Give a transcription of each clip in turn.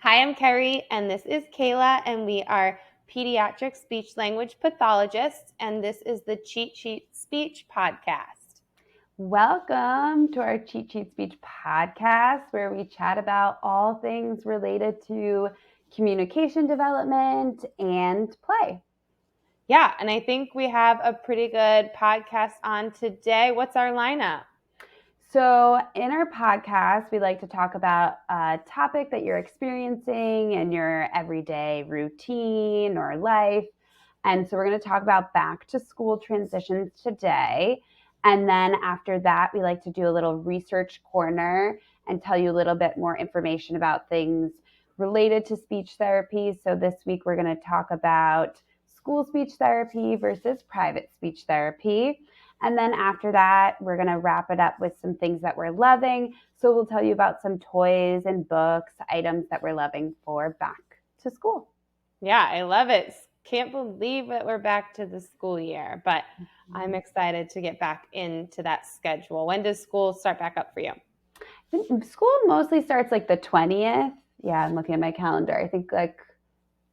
Hi, I'm Carrie, and this is Kayla, and we are pediatric speech language pathologists, and this is the Cheat Sheet Speech Podcast. Welcome to our Cheat Sheet Speech podcast, where we chat about all things related to communication development and play. Yeah, and I think we have a pretty good podcast on today. What's our lineup? So, in our podcast, we like to talk about a topic that you're experiencing in your everyday routine or life. And so, we're going to talk about back to school transitions today. And then after that, we like to do a little research corner and tell you a little bit more information about things related to speech therapy. So, this week, we're going to talk about school speech therapy versus private speech therapy. And then after that, we're going to wrap it up with some things that we're loving. So we'll tell you about some toys and books, items that we're loving for back to school. Yeah, I love it. Can't believe that we're back to the school year, but I'm excited to get back into that schedule. When does school start back up for you? School mostly starts like the 20th. Yeah, I'm looking at my calendar. I think like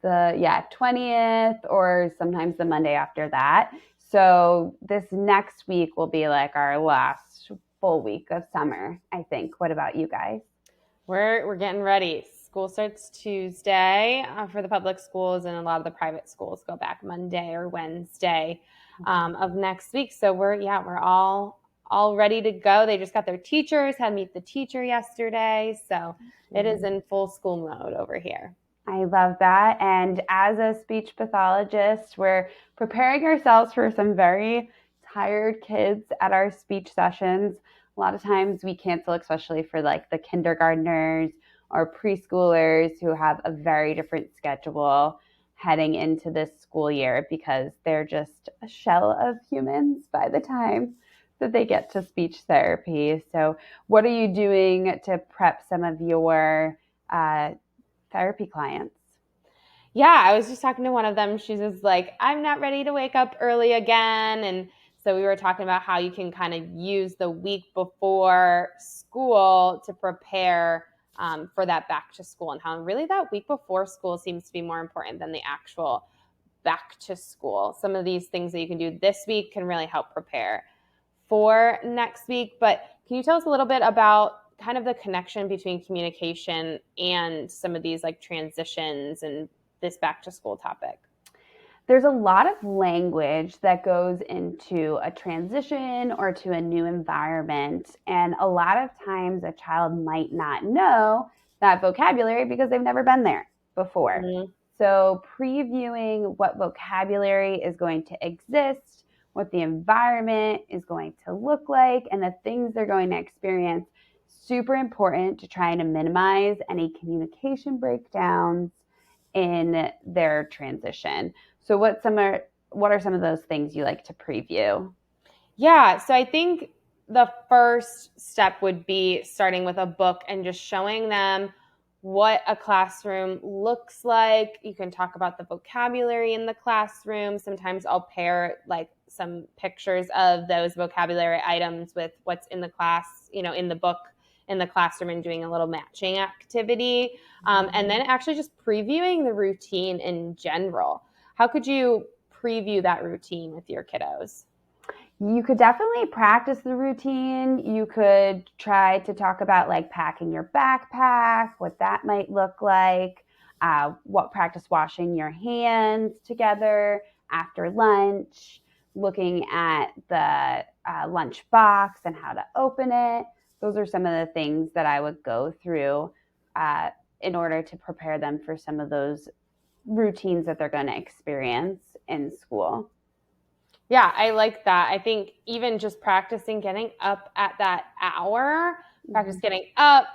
the 20th or sometimes the Monday after that. So this next week will be like our last full week of summer, I think. What about you guys? We're getting ready. School starts Tuesday for the public schools, and a lot of the private schools go back Monday or Wednesday of next week. So we're all ready to go. They just got their teachers, had to meet the teacher yesterday, so it is in full school mode over here. I love that. And as a speech pathologist, we're preparing ourselves for some very tired kids at our speech sessions. A lot of times we cancel, especially for like the kindergartners or preschoolers who have a very different schedule heading into this school year because they're just a shell of humans by the time that they get to speech therapy. So, what are you doing to prep some of your therapy clients? Yeah, I was just talking to one of them. She's just like, I'm not ready to wake up early again. And so we were talking about how you can kind of use the week before school to prepare for that back to school, and how really that week before school seems to be more important than the actual back to school. Some of these things that you can do this week can really help prepare for next week. But can you tell us a little bit about kind of the connection between communication and some of these like transitions and this back to school topic? There's a lot of language that goes into a transition or to a new environment. And a lot of times a child might not know that vocabulary because they've never been there before. Mm-hmm. So, previewing what vocabulary is going to exist, what the environment is going to look like, and the things they're going to experience, super important to try to minimize any communication breakdowns in their transition. So what are some of those things you like to preview? Yeah, so I think the first step would be starting with a book and just showing them what a classroom looks like. You can talk about the vocabulary in the classroom. Sometimes I'll pair like some pictures of those vocabulary items with what's in the class, in the book in the classroom, and doing a little matching activity. And then actually just previewing the routine in general. How could you preview that routine with your kiddos? You could definitely practice the routine. You could try to talk about like packing your backpack, what that might look like, what practice washing your hands together after lunch, looking at the lunch box and how to open it. Those are some of the things that I would go through in order to prepare them for some of those routines that they're going to experience in school. Yeah, I like that. I think even just practicing getting up at that hour, practice getting up,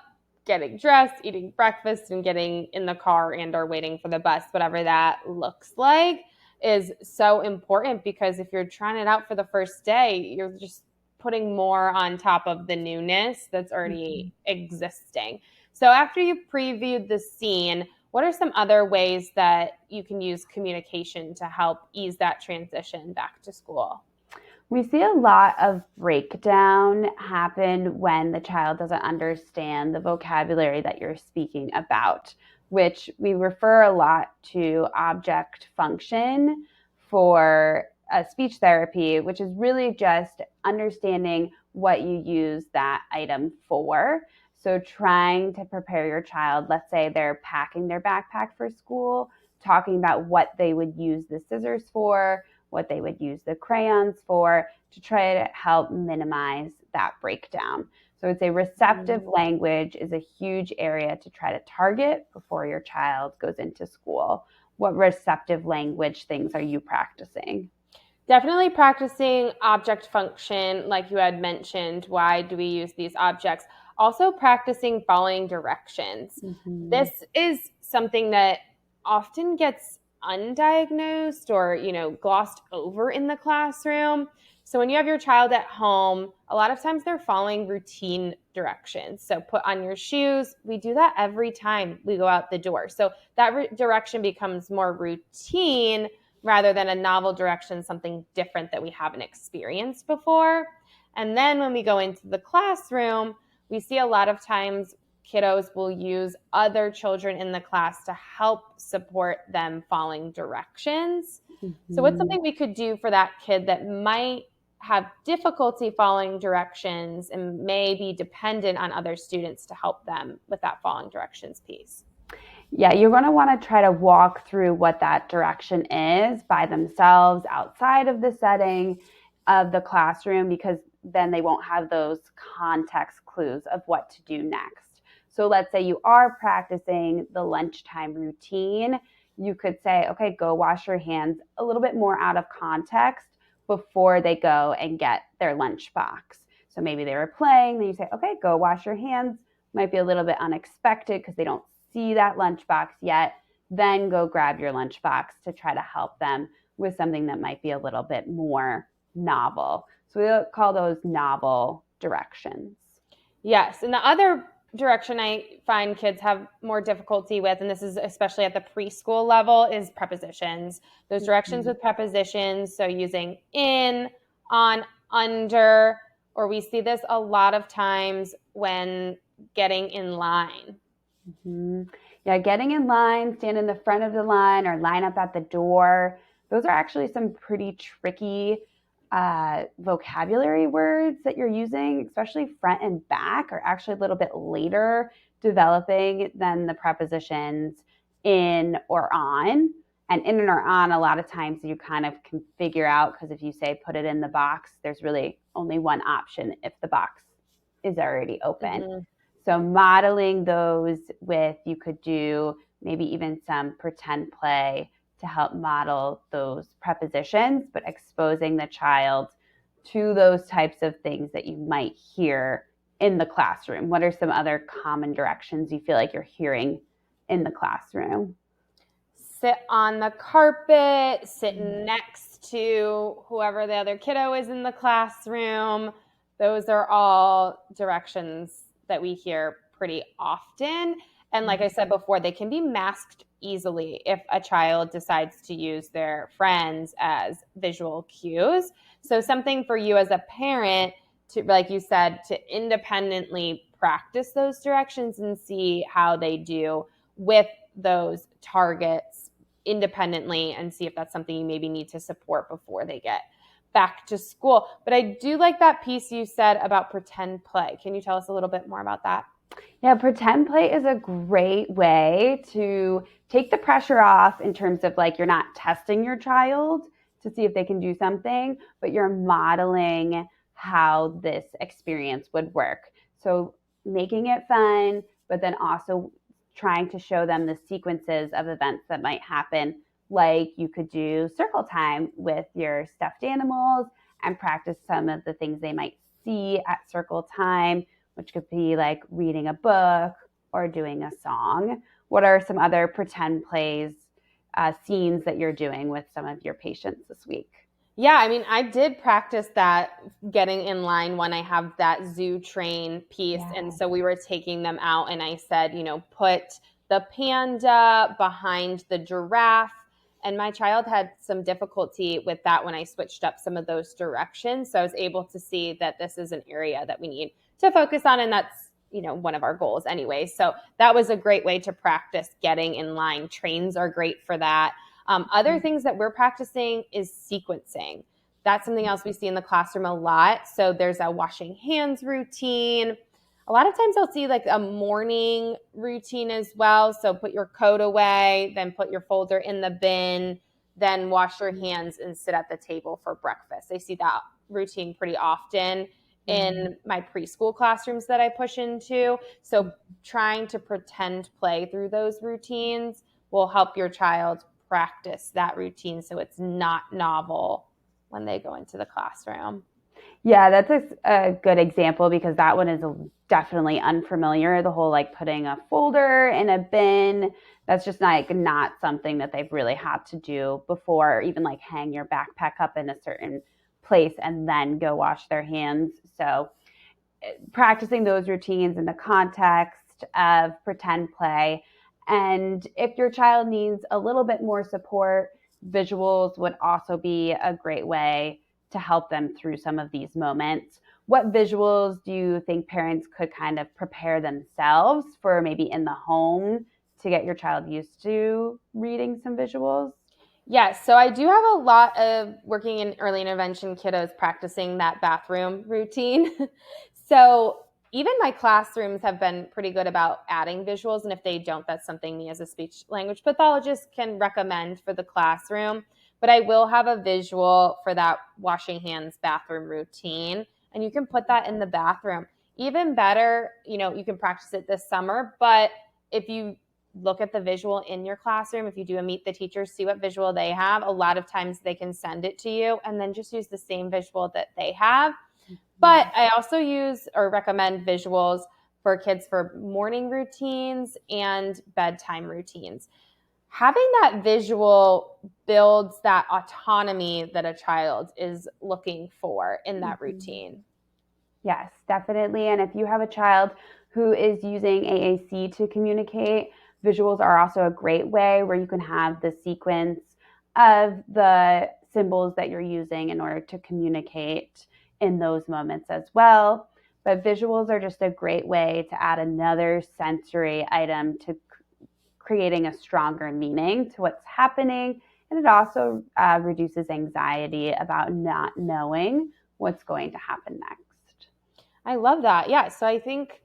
getting dressed, eating breakfast, and getting in the car and or waiting for the bus, whatever that looks like, is so important, because if you're trying it out for the first day, you're just putting more on top of the newness that's already existing. So after you previewed the scene, what are some other ways that you can use communication to help ease that transition back to school? We see a lot of breakdown happen when the child doesn't understand the vocabulary that you're speaking about. which we refer a lot to object function for speech therapy, which is really just understanding what you use that item for. So trying to prepare your child, let's say they're packing their backpack for school, talking about what they would use the scissors for, what they would use the crayons for, to try to help minimize that breakdown. So I would say receptive language is a huge area to try to target before your child goes into school. What receptive language things are you practicing? Definitely practicing object function, like you had mentioned. Why do we use these objects? Also practicing following directions. Mm-hmm. This is something that often gets undiagnosed or, glossed over in the classroom. So when you have your child at home, a lot of times they're following routine directions. So put on your shoes. We do that every time we go out the door. So that direction becomes more routine rather than a novel direction, something different that we haven't experienced before. And then when we go into the classroom, we see a lot of times kiddos will use other children in the class to help support them following directions. So what's Mm-hmm. something we could do for that kid that might have difficulty following directions and may be dependent on other students to help them with that following directions piece? Yeah, you're going to want to try to walk through what that direction is by themselves outside of the setting of the classroom, because then they won't have those context clues of what to do next. So let's say you are practicing the lunchtime routine. You could say, okay, go wash your hands, a little bit more out of context before they go and get their lunch box. So maybe they were playing, then you say, okay, go wash your hands. Might be a little bit unexpected because they don't see that lunchbox yet. Then go grab your lunchbox to try to help them with something that might be a little bit more novel. So we call those novel directions. Yes. And the other direction I find kids have more difficulty with, and this is especially at the preschool level, is prepositions. Those directions Mm-hmm. with prepositions, so using in, on, under, or we see this a lot of times when getting in line. Mm-hmm. Yeah, getting in line, stand in the front of the line, or line up at the door. Those are actually some pretty tricky vocabulary words that you're using, especially front and back, are actually a little bit later developing than the prepositions in or on. And in or on, a lot of times you kind of can figure out, because if you say put it in the box, there's really only one option if the box is already open. Mm-hmm. So modeling those with, you could do maybe even some pretend play to help model those prepositions, but exposing the child to those types of things that you might hear in the classroom. What are some other common directions you feel like you're hearing in the classroom? Sit on the carpet, sit next to whoever the other kiddo is in the classroom. Those are all directions that we hear pretty often. And like I said before, they can be masked easily if a child decides to use their friends as visual cues. So, something for you as a parent to, like you said, to independently practice those directions and see how they do with those targets independently and see if that's something you maybe need to support before they get back to school. But I do like that piece you said about pretend play. Can you tell us a little bit more about that? Yeah, pretend play is a great way to take the pressure off in terms of, like, you're not testing your child to see if they can do something, but you're modeling how this experience would work. So making it fun, but then also trying to show them the sequences of events that might happen. Like you could do circle time with your stuffed animals and practice some of the things they might see at circle time, which could be like reading a book or doing a song. What are some other pretend plays, scenes that you're doing with some of your patients this week? Yeah, I mean, I did practice that getting in line when I have that zoo train piece. And Yeah. so we were taking them out, and I said, put the panda behind the giraffe. And my child had some difficulty with that when I switched up some of those directions. So I was able to see that this is an area that we need to focus on. And that's one of our goals anyway. So that was a great way to practice getting in line. Trains are great for that. Other things that we're practicing is sequencing. That's something else we see in the classroom a lot. So there's a washing hands routine. A lot of times I'll see like a morning routine as well. So put your coat away, then put your folder in the bin, then wash your hands and sit at the table for breakfast. I see that routine pretty often in my preschool classrooms that I push into. So trying to pretend play through those routines will help your child practice that routine so it's not novel when they go into the classroom. Yeah, that's a good example because that one is definitely unfamiliar. The whole like putting a folder in a bin, that's just not something that they've really had to do before, or even like hang your backpack up in a certain place and then go wash their hands. So practicing those routines in the context of pretend play. And if your child needs a little bit more support, visuals would also be a great way to help them through some of these moments. What visuals do you think parents could kind of prepare themselves for maybe in the home to get your child used to reading some visuals? Yes, so I do have a lot of working in early intervention kiddos practicing that bathroom routine. So even my classrooms have been pretty good about adding visuals. And if they don't, that's something me as a speech language pathologist can recommend for the classroom. But I will have a visual for that washing hands bathroom routine. And you can put that in the bathroom. Even better, you can practice it this summer. But if you look at the visual in your classroom, if you do a meet the teachers, see what visual they have, a lot of times they can send it to you and then just use the same visual that they have. But I also use or recommend visuals for kids for morning routines and bedtime routines. Having that visual builds that autonomy that a child is looking for in that routine. Yes, definitely. And if you have a child who is using AAC to communicate, visuals are also a great way where you can have the sequence of the symbols that you're using in order to communicate in those moments as well. But visuals are just a great way to add another sensory item to creating a stronger meaning to what's happening. And it also reduces anxiety about not knowing what's going to happen next. I love that. Yeah. So I think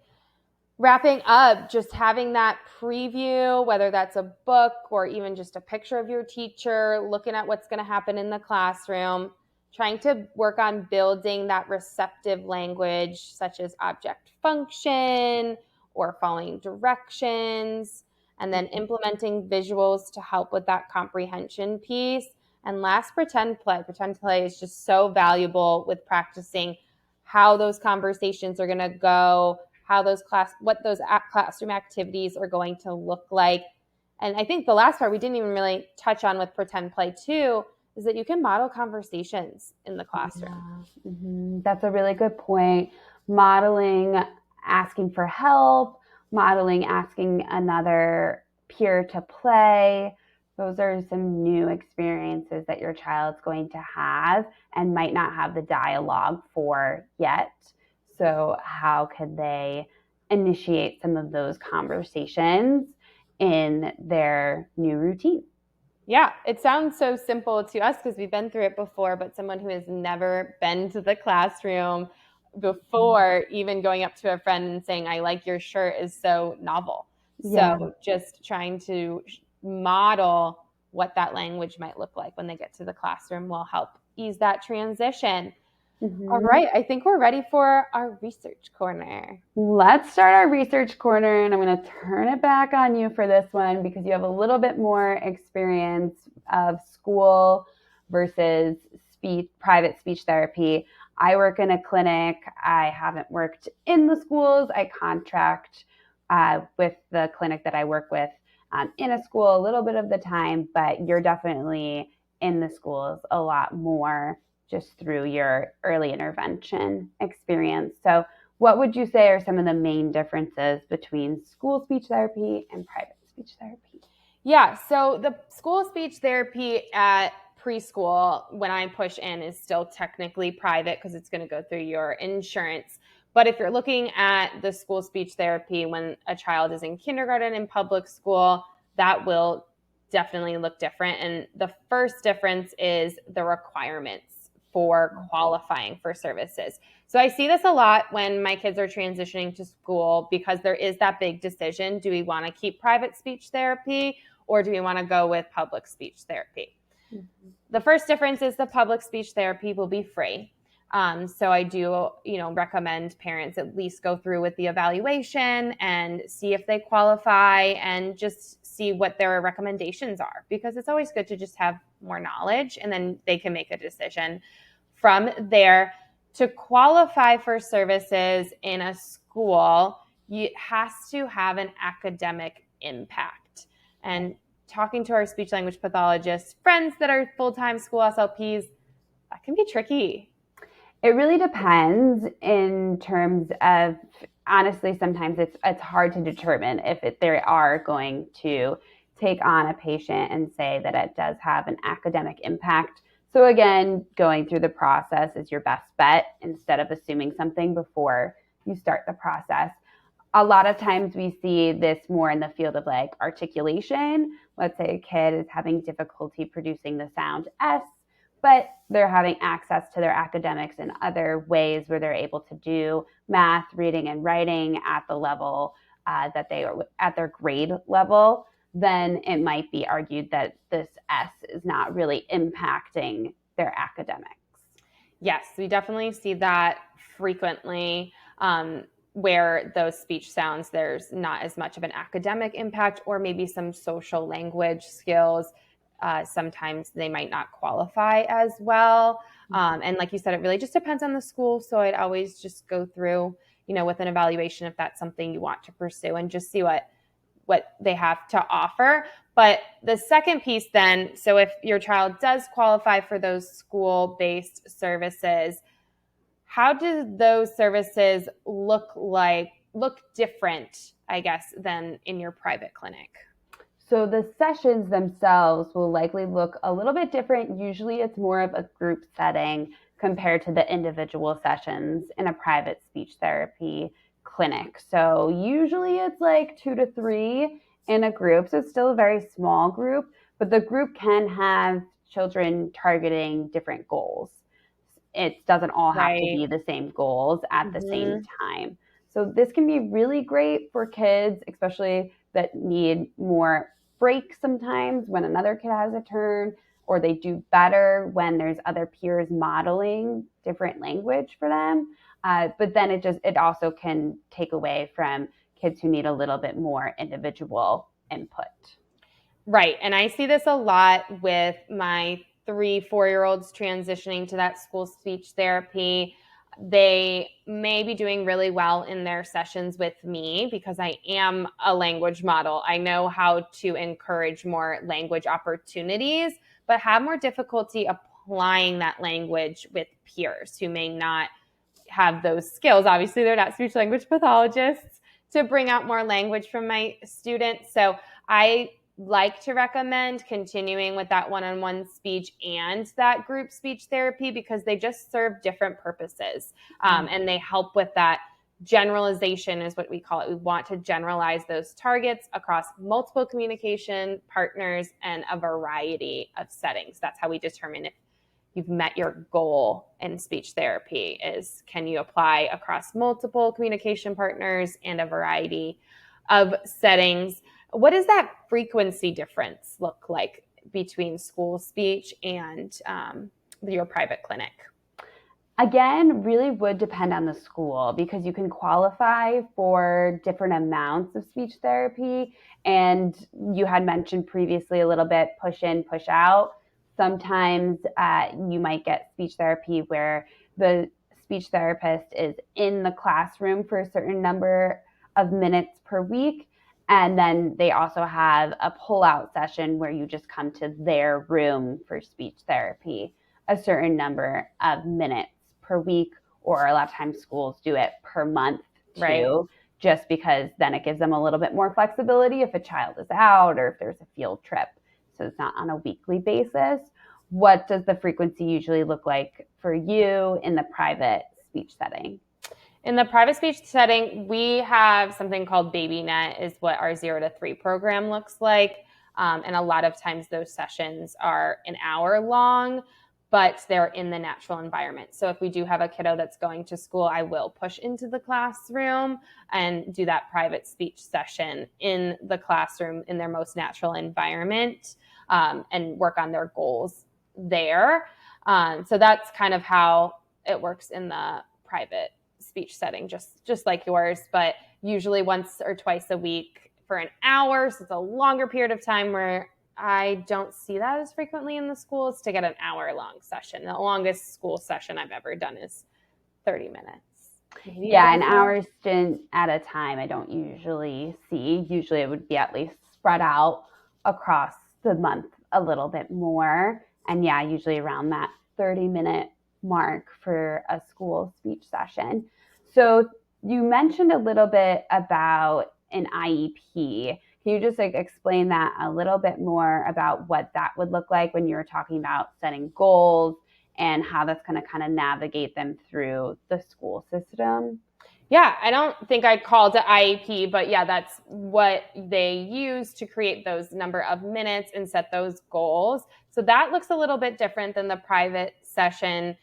wrapping up, just having that preview, whether that's a book or even just a picture of your teacher, looking at what's going to happen in the classroom, trying to work on building that receptive language, such as object function or following directions, and then implementing visuals to help with that comprehension piece. And last, pretend play. Pretend play is just so valuable with practicing how those conversations are going to go, what those classroom activities are going to look like. And I think the last part we didn't even really touch on with pretend play too is that you can model conversations in the classroom. Yeah. Mm-hmm. That's a really good point. Modeling asking for help, modeling asking another peer to play. Those are some new experiences that your child's going to have and might not have the dialogue for yet. So how could they initiate some of those conversations in their new routine? Yeah, it sounds so simple to us because we've been through it before, but someone who has never been to the classroom before, even going up to a friend and saying, I like your shirt, is so novel. Yeah. So just trying to model what that language might look like when they get to the classroom will help ease that transition. All Mm-hmm. right, I think we're ready for our research corner. Let's start our research corner, and I'm going to turn it back on you for this one because you have a little bit more experience of school versus private speech therapy. I work in a clinic. I haven't worked in the schools. I contract with the clinic that I work with in a school a little bit of the time, but you're definitely in the schools a lot more just through your early intervention experience. So what would you say are some of the main differences between school speech therapy and private speech therapy? Yeah, so the school speech therapy at preschool, when I push in, is still technically private because it's going to go through your insurance. But if you're looking at the school speech therapy when a child is in kindergarten in public school, that will definitely look different. And the first difference is the requirements for qualifying for services. So I see this a lot when my kids are transitioning to school because there is that big decision. Do we want to keep private speech therapy or do we want to go with public speech therapy? Mm-hmm. The first difference is the public speech therapy will be free. So I do, recommend parents at least go through with the evaluation and see if they qualify and just see what their recommendations are, because it's always good to just have more knowledge and then they can make a decision from there. To qualify for services in a school, it has to have an academic impact. And talking to our speech language pathologist friends that are full-time school SLPs, that can be tricky. It really depends in terms of, honestly, sometimes it's hard to determine if they are going to take on a patient and say that it does have an academic impact. So again, going through the process is your best bet instead of assuming something before you start the process. A lot of times we see this more in the field of like articulation. Let's say a kid is having difficulty producing the sound S, but they're having access to their academics in other ways where they're able to do math, reading, and writing at the level that they are at their grade level. Then it might be argued that this S is not really impacting their academics. Yes, we definitely see that frequently, where those speech sounds, there's not as much of an academic impact, or maybe some social language skills. Sometimes they might not qualify as well. And like you said, it really just depends on the school. So I'd always just go through, with an evaluation if that's something you want to pursue and just see what they have to offer. But the second piece then, so if your child does qualify for those school-based services, how do those services look different, I guess, than in your private clinic? So the sessions themselves will likely look a little bit different. Usually it's more of a group setting compared to the individual sessions in a private speech therapy clinic. So usually it's like 2 to 3 in a group. So it's still a very small group, but the group can have children targeting different goals. It doesn't all have to be the same goals at the same time. So this can be really great for kids, especially that need more breaks sometimes when another kid has a turn, or they do better when there's other peers modeling different language for them. But then it also can take away from kids who need a little bit more individual input. Right. And I see this a lot with my 3-4-year-olds transitioning to that school speech therapy. They may be doing really well in their sessions with me because I am a language model. I know how to encourage more language opportunities, but have more difficulty applying that language with peers who may not have those skills. Obviously, they're not speech language pathologists to bring out more language from my students. So I like to recommend continuing with that one-on-one speech and that group speech therapy because they just serve different purposes, and they help with that generalization is what we call it. We want to generalize those targets across multiple communication partners and a variety of settings. That's how we determine if you've met your goal in speech therapy, is can you apply across multiple communication partners and a variety of settings. What does that frequency difference look like between school speech and your private clinic? Again, really would depend on the school because you can qualify for different amounts of speech therapy. And you had mentioned previously a little bit push in, push out. Sometimes you might get speech therapy where the speech therapist is in the classroom for a certain number of minutes per week. And then they also have a pull-out session where you just come to their room for speech therapy a certain number of minutes per week, or a lot of times schools do it per month too, right? Just because then it gives them a little bit more flexibility if a child is out or if there's a field trip. So it's not on a weekly basis. What does the frequency usually look like for you in the private speech setting? In the private speech setting, we have something called BabyNet is what our 0 to 3 program looks like. And a lot of times those sessions are an hour long, but they're in the natural environment. So if we do have a kiddo that's going to school, I will push into the classroom and do that private speech session in the classroom in their most natural environment, and work on their goals there. So that's kind of how it works in the private speech setting, just like yours, but usually once or twice a week for an hour. So it's a longer period of time where I don't see that as frequently in the schools to get an hour-long session. The longest school session I've ever done is 30 minutes. Yeah, an hour stint at a time I don't usually see. Usually it would be at least spread out across the month a little bit more. And yeah, usually around that 30-minute mark for a school speech session. So you mentioned a little bit about an IEP. Can you just explain that a little bit more about what that would look like when you were talking about setting goals and how that's going to kind of navigate them through the school system? Yeah, I don't think I'd call it IEP, but yeah, that's what they use to create those number of minutes and set those goals. So that looks a little bit different than the private session.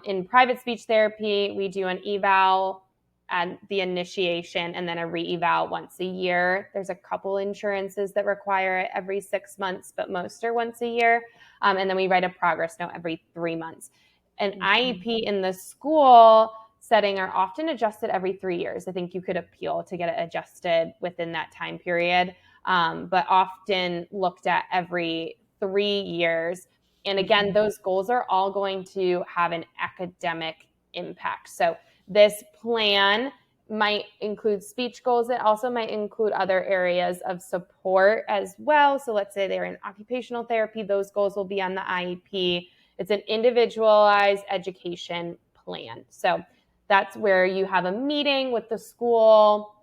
In private speech therapy, we do an eval at the initiation and then a re-eval once a year. There's a couple insurances that require it every 6 months, but most are once a year. And then we write a progress note every 3 months. An IEP in the school setting are often adjusted every 3 years. I think you could appeal to get it adjusted within that time period, but often looked at every 3 years. And again, those goals are all going to have an academic impact. So this plan might include speech goals. It also might include other areas of support as well. So let's say they're in occupational therapy, those goals will be on the IEP. It's an individualized education plan. So that's where you have a meeting with the school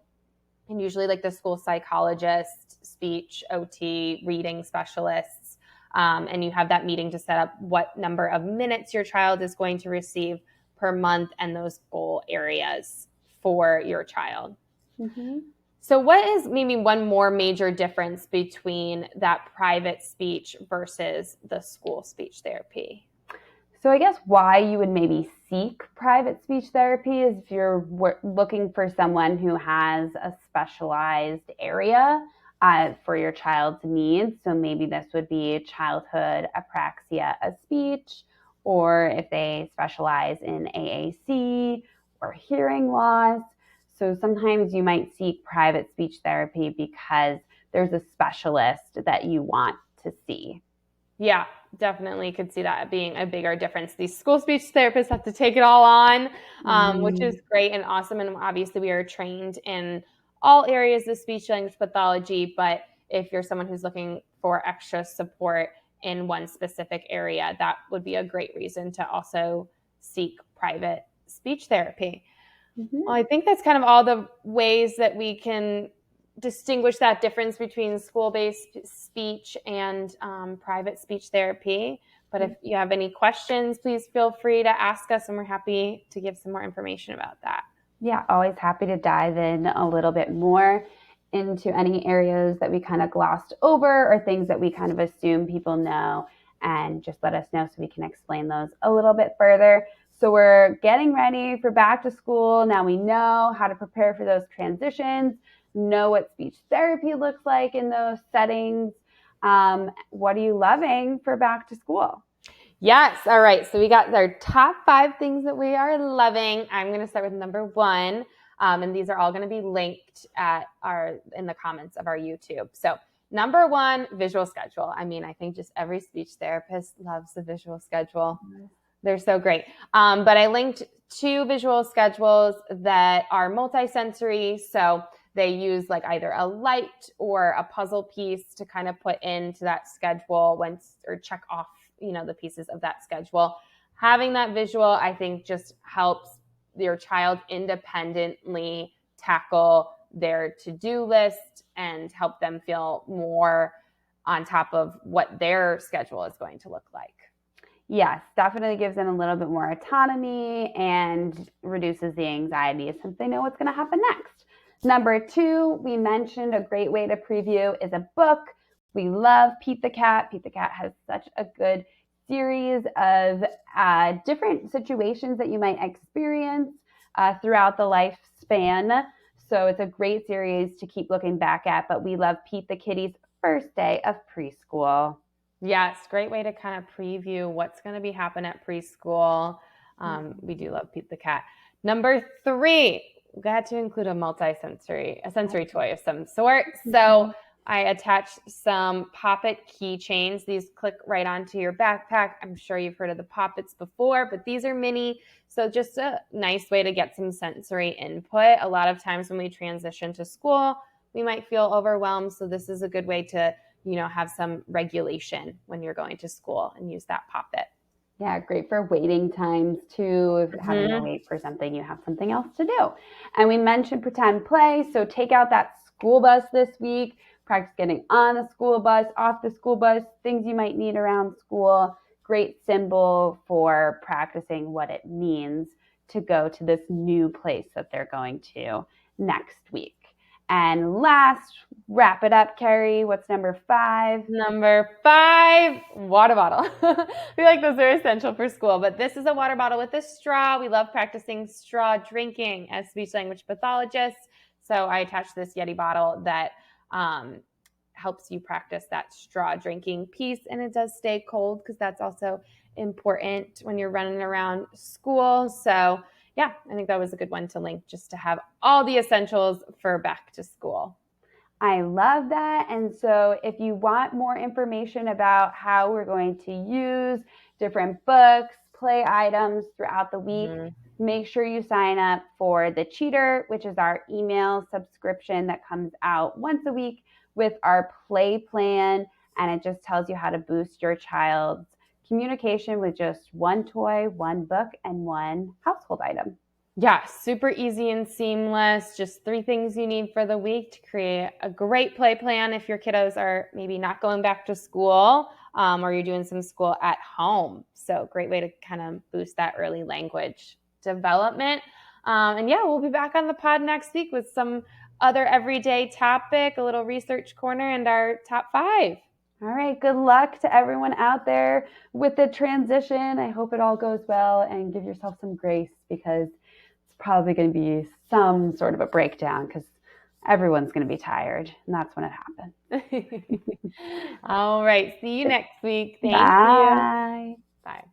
and usually like the school psychologist, speech, OT, reading specialists. And you have that meeting to set up what number of minutes your child is going to receive per month and those goal areas for your child. Mm-hmm. So what is maybe one more major difference between that private speech versus the school speech therapy? So I guess why you would maybe seek private speech therapy is if you're looking for someone who has a specialized area for your child's needs. So maybe this would be childhood apraxia of speech, or if they specialize in AAC or hearing loss. So sometimes you might seek private speech therapy because there's a specialist that you want to see. Yeah, definitely could see that being a bigger difference. These school speech therapists have to take it all on, which is great and awesome. And obviously we are trained in all areas of speech language pathology, but if you're someone who's looking for extra support in one specific area, that would be a great reason to also seek private speech therapy. Mm-hmm. Well, I think that's kind of all the ways that we can distinguish that difference between school-based speech and private speech therapy. But if you have any questions, please feel free to ask us, and we're happy to give some more information about that. Yeah, always happy to dive in a little bit more into any areas that we kind of glossed over or things that we kind of assume people know, and just let us know so we can explain those a little bit further. So we're getting ready for back to school. Now we know how to prepare for those transitions, know what speech therapy looks like in those settings. What are you loving for back to school? Yes. All right. So we got our top 5 things that we are loving. I'm going to start with number 1. And these are all going to be linked in the comments of our YouTube. So number 1, visual schedule. I mean, I think just every speech therapist loves the visual schedule. They're so great. But I linked 2 visual schedules that are multisensory. So they use like either a light or a puzzle piece to kind of put into that schedule or check off, the pieces of that schedule. Having that visual, I think, just helps your child independently tackle their to-do list and help them feel more on top of what their schedule is going to look like. Yes, definitely gives them a little bit more autonomy and reduces the anxiety since they know what's going to happen next. Number 2, we mentioned a great way to preview is a book. We love Pete the Cat. Pete the Cat has such a good series of different situations that you might experience throughout the lifespan. So it's a great series to keep looking back at, but we love Pete the Kitty's first day of preschool. Yes, great way to kind of preview what's going to be happening at preschool. We do love Pete the Cat. Number 3, we got to include a sensory toy of some sort. So I attached some Poppet keychains. These click right onto your backpack. I'm sure you've heard of the Poppets before, but these are mini. So just a nice way to get some sensory input. A lot of times when we transition to school, we might feel overwhelmed. So this is a good way to have some regulation when you're going to school and use that Poppet. Yeah, great for waiting times too. If having to wait for something, you have something else to do. And we mentioned pretend play. So take out that school bus this week, practice getting on the school bus, off the school bus, things you might need around school. Great symbol for practicing what it means to go to this new place that they're going to next week. And last, wrap it up, Carrie. What's number 5? Number 5, water bottle. We like those are essential for school, but this is a water bottle with a straw. We love practicing straw drinking as speech language pathologists. So I attached this Yeti bottle that helps you practice that straw drinking piece, and it does stay cold because that's also important when you're running around school. So yeah, I think that was a good one to link just to have all the essentials for back to school. I love that. And so if you want more information about how we're going to use different books, play items throughout the week, make sure you sign up for the Cheater, which is our email subscription that comes out once a week with our play plan. And it just tells you how to boost your child's communication with just one toy, one book, and one household item. Yeah, super easy and seamless. Just 3 things you need for the week to create a great play plan if your kiddos are maybe not going back to school or you're doing some school at home. So great way to kind of boost that early language development. And yeah, we'll be back on the pod next week with some other everyday topic, a little research corner, and our top 5. All right, good luck to everyone out there with the transition. I hope it all goes well, and give yourself some grace because it's probably going to be some sort of a breakdown because everyone's going to be tired, and that's when it happens. All right, see you next week. Thank Bye. you. Bye.